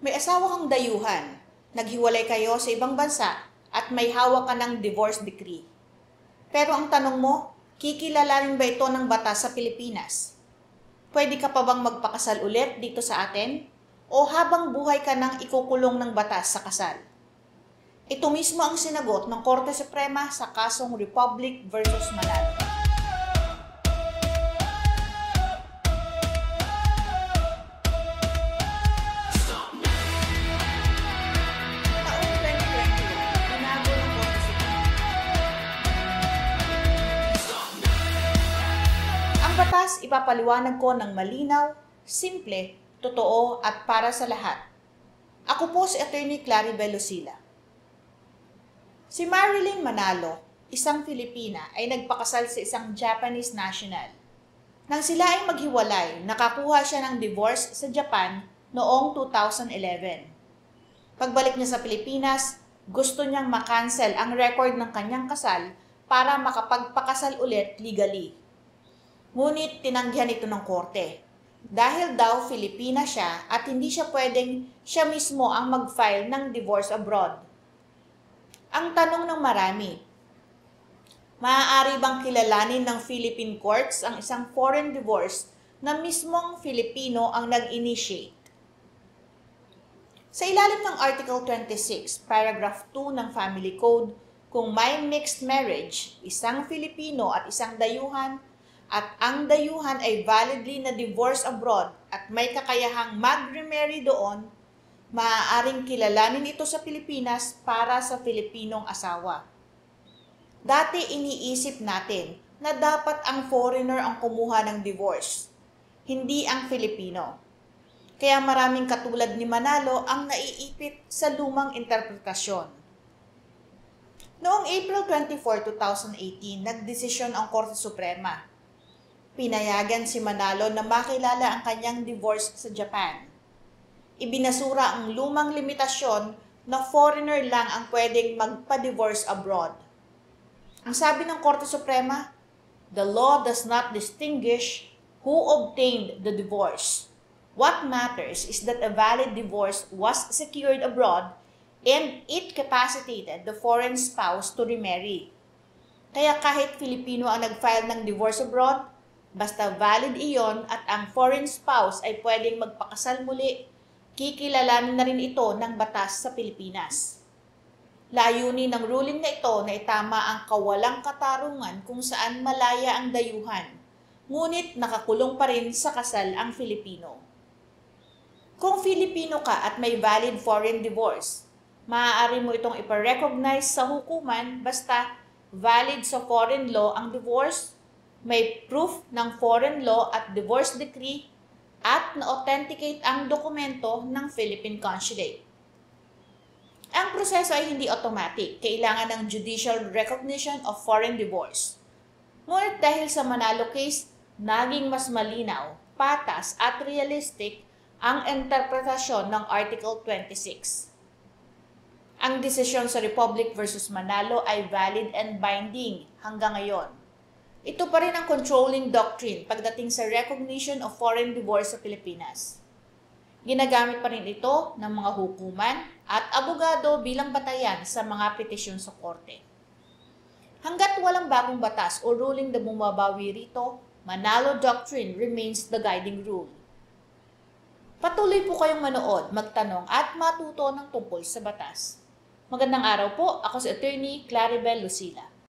May asawa kang dayuhan, naghiwalay kayo sa ibang bansa at may hawak ka ng divorce decree. Pero ang tanong mo, kikilalanin ba ito ng batas sa Pilipinas? Pwede ka pa bang magpakasal ulit dito sa atin? O habang buhay ka nang ikukulong ng batas sa kasal? Ito mismo ang sinagot ng Korte Suprema sa kasong Republic versus Manalo. Batas, ipapaliwanag ko ng malinaw, simple, totoo at para sa lahat. Ako po si Attorney Claribel Lucila. Si Marilyn Manalo, isang Filipina, ay nagpakasal sa isang Japanese national. Nang sila ay maghiwalay, nakakuha siya ng divorce sa Japan noong 2011. Pagbalik niya sa Pilipinas, gusto niyang makancel ang record ng kanyang kasal para makapagpakasal ulit legally. Ngunit tinanggihan ito ng korte. Dahil daw Filipina siya at hindi siya pwedeng siya mismo ang mag-file ng divorce abroad. Ang tanong ng marami, maaari bang kilalanin ng Philippine courts ang isang foreign divorce na mismong Filipino ang nag-initiate? Sa ilalim ng Article 26, Paragraph 2 ng Family Code, kung may mixed marriage, isang Filipino at isang dayuhan, at ang dayuhan ay validly na divorce abroad at may kakayahang mag-remarry doon, maaaring kilalanin ito sa Pilipinas para sa Filipinong asawa. Dati iniisip natin na dapat ang foreigner ang kumuha ng divorce, hindi ang Filipino. Kaya maraming katulad ni Manalo ang naiipit sa lumang interpretasyon. Noong April 24, 2018, nagdesisyon ang Korte Suprema. Pinayagan si Manalo na makilala ang kanyang divorce sa Japan. Ibinasura ang lumang limitasyon na foreigner lang ang pwedeng magpa-divorce abroad. Ang sabi ng Korte Suprema, the law does not distinguish who obtained the divorce. What matters is that a valid divorce was secured abroad and it capacitated the foreign spouse to remarry. Kaya kahit Filipino ang nag-file ng divorce abroad, basta valid iyon at ang foreign spouse ay pwedeng magpakasal muli, kikilalanin na rin ito ng batas sa Pilipinas. Layunin ng ruling na ito na itama ang kawalang katarungan kung saan malaya ang dayuhan, ngunit nakakulong pa rin sa kasal ang Filipino. Kung Filipino ka at may valid foreign divorce, maaari mo itong iparecognize sa hukuman basta valid sa foreign law ang divorce, may proof ng foreign law at divorce decree, at na-authenticate ang dokumento ng Philippine Consulate. Ang proseso ay hindi automatic, kailangan ng judicial recognition of foreign divorce. Ngunit dahil sa Manalo case, naging mas malinaw, patas at realistic ang interpretasyon ng Article 26. Ang desisyon sa Republic versus Manalo ay valid and binding hanggang ngayon. Ito pa rin ang controlling doctrine pagdating sa recognition of foreign divorce sa Pilipinas. Ginagamit pa rin ito ng mga hukuman at abogado bilang batayan sa mga petisyon sa korte. Hanggat walang bagong batas o ruling na bumabawi rito, Manalo Doctrine remains the guiding rule. Patuloy po kayong manood, magtanong at matuto ng tungkol sa batas. Magandang araw po, ako si Attorney Claribel Lucila.